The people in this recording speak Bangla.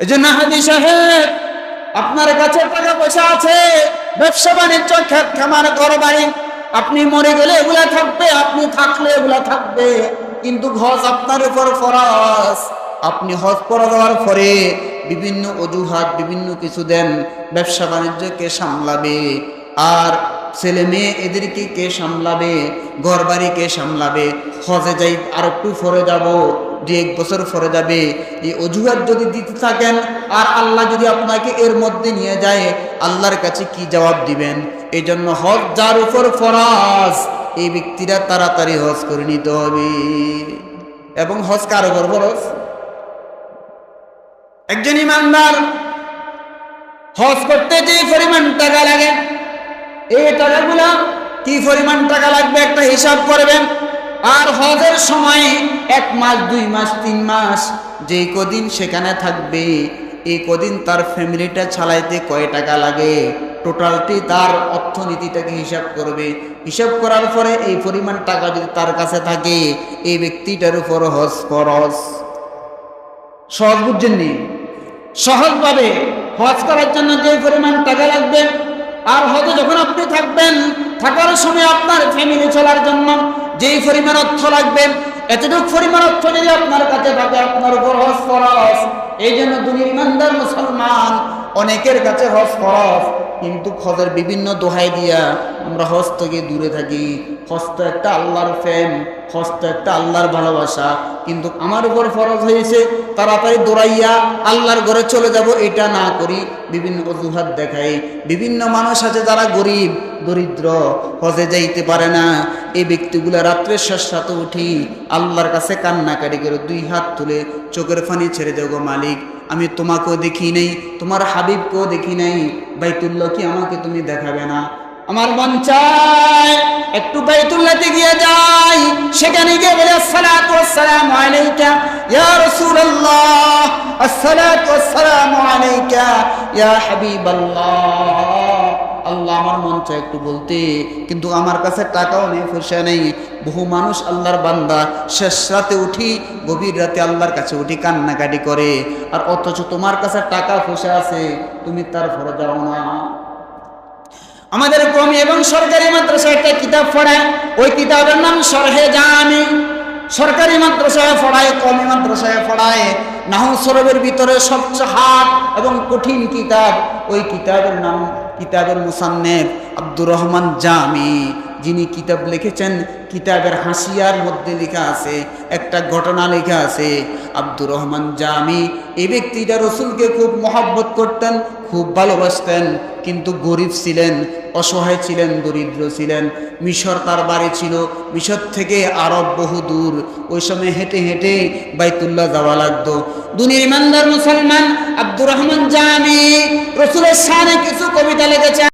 এজন্য হাজী সাহেব, আপনার কাছে টাকা পয়সা আছে, ব্যবসা বাণিজ্য, ক্ষেত খামার, ঘর বাড়ি, আপনি মরে গেলে এগুলা থাকবে, আপনি থাকলে এগুলা থাকবে, কিন্তু হজ আপনার উপর ফরজ। আপনি হজ করে দেওয়ার পরে বিভিন্ন অজুহাত, বিভিন্ন কিছু দেন, ব্যবসা বাণিজ্য কে সামলাবে, আর ছেলে মেয়ে এদেরকে কে সামলাবে, ঘর বাড়ি কে সামলাবে, হজে যাই আর একটু ফরে যাব, 2-1 বছর ফরে যাবে, এই অজুহাত যদি দিতে থাকেন আর আল্লাহ যদি আপনাকে এর মধ্যে নিয়ে যায়, আল্লাহর কাছে কি জবাব দিবেন? এই জন্য হজ যার উপর ফরজ, এই ব্যক্তিরা তাড়াতাড়ি হজ করে নিতে হবে। এবং হজ কার উপর ফরজ? একজন ইমানদার হজ করতে যে পরিমাণ টাকা লাগে, এই টাকাগুলা কি পরিমাণ টাকা লাগবে একটা হিসাব করবেন। আর হজের সময় 1 মাস, 2 মাস, 3 মাস যেই কদিন সেখানে থাকবে, এই কদিন তার ফ্যামিলিটা চালাইতে কয় টাকা লাগে, টোটালটি তার অর্থনীতিটাকে হিসাব করবে। হিসাব করার পরে এই পরিমাণ টাকা যদি তার কাছে থাকে, এই ব্যক্তিটার উপর হজ ফরজ। সহজ বুঝছেননি? সহজভাবে হজ করার জন্য যে পরিমাণ টাকা লাগবে, আর হজে যখন আপনি থাকবেন, থাকার সময় আপনার ফ্যামিলি চলার জন্য যেই পরিমাণ অর্থ লাগবে, এতটুকু পরিমাণ অর্থ যদি আপনার কাছে থাকে, আপনার উপর হজ ফরজ। এই জন্য দুনিয়ার ইমানদার মুসলমান অনেকের কাছে হজ ফরজ, কিন্তু হজের বিভিন্ন দোহাই দিয়া আমরা হজ থেকে দূরে থাকি। হজ তো একটা আল্লাহর প্রেম, হজ তো একটা আল্লাহর ভালোবাসা, কিন্তু আমার উপর ফরজ হয়েছে তাড়াতাড়ি দৌড়াইয়া আল্লাহর ঘরে চলে যাব, এটা না করি, বিভিন্ন অজুহাত দেখাই। বিভিন্ন মানুষ আছে যারা গরিব দরিদ্র, হজে যাইতে পারে না, এই ব্যক্তিগুলা রাত্রে শেষ রাতে উঠি আল্লাহর কাছে কান্নাকাটি করে 2 হাত তুলে চোখের পানি ছেড়ে দেব, মালিক আমি তোমাকেও দেখি নাই, তোমার হাবিবকেও দেখি নাই, বাইতুল্লাহ কি আমাকে তুমি দেখাবে না? আমার মন চায় একটু বাইতুল্লাহতে গিয়ে যাই, সেখানে গিয়ে বলে আসসালাতু ওয়াসসালামু আলাইকা ইয়া রাসূলুল্লাহ, আসসালাতু ওয়াসসালামু আলাইকা ইয়া হাবিবাল্লাহ। আল্লাহ, আমার মন চায় একটু বলতে, কিন্তু আমার কাছে টাকাও নেই, পয়সা নেই। বহু মানুষ আল্লাহর বান্দা শেষ রাতে উঠি, গভীর রাতে আল্লাহর কাছে উঠি কান্নাকাটি করে, আর অথচ তোমার কাছে টাকা পয়সা আছে, তুমি তারপরে যাও না। আমাদের কওমি এবং সরকারি মাদ্রাসায় একটা কিতাব পড়ায়, ওই কিতাবের নাম শরহে জামি। সরকারি মাদ্রাসায় পড়ায়, কওমি মাদ্রাসায় পড়ায়। নাহু সরবের ভিতরে সবচেয়ে হার্ড এবং কঠিন কিতাব, ওই কিতাবের নাম, কিতাবের মুসান্নেফ আব্দুর রহমান জামি। যিনি কিতাব লিখেছেন, কিতাবের হাসিয়ার মধ্যে লেখা আছে, একটা ঘটনা লেখা আছে। আব্দুর রহমান জামি এই ব্যক্তিটা রসুলকে খুব মহব্বত করতেন, খুব ভালোবাসতেন, কিন্তু গরিব ছিলেন, অসহায় ছিলেন, দরিদ্র ছিলেন। মিশর তার বাড়ি ছিল, মিশর থেকে আরব বহু দূর, ওই সময় হেঁটে হেঁটে বাইতুল্লাহ যাওয়া লাগতো। দুনিয়ার ইমানদার মুসলমান আব্দুর রহমান জামি রসুলের শানে কিছু কবিতা লিখেছেন।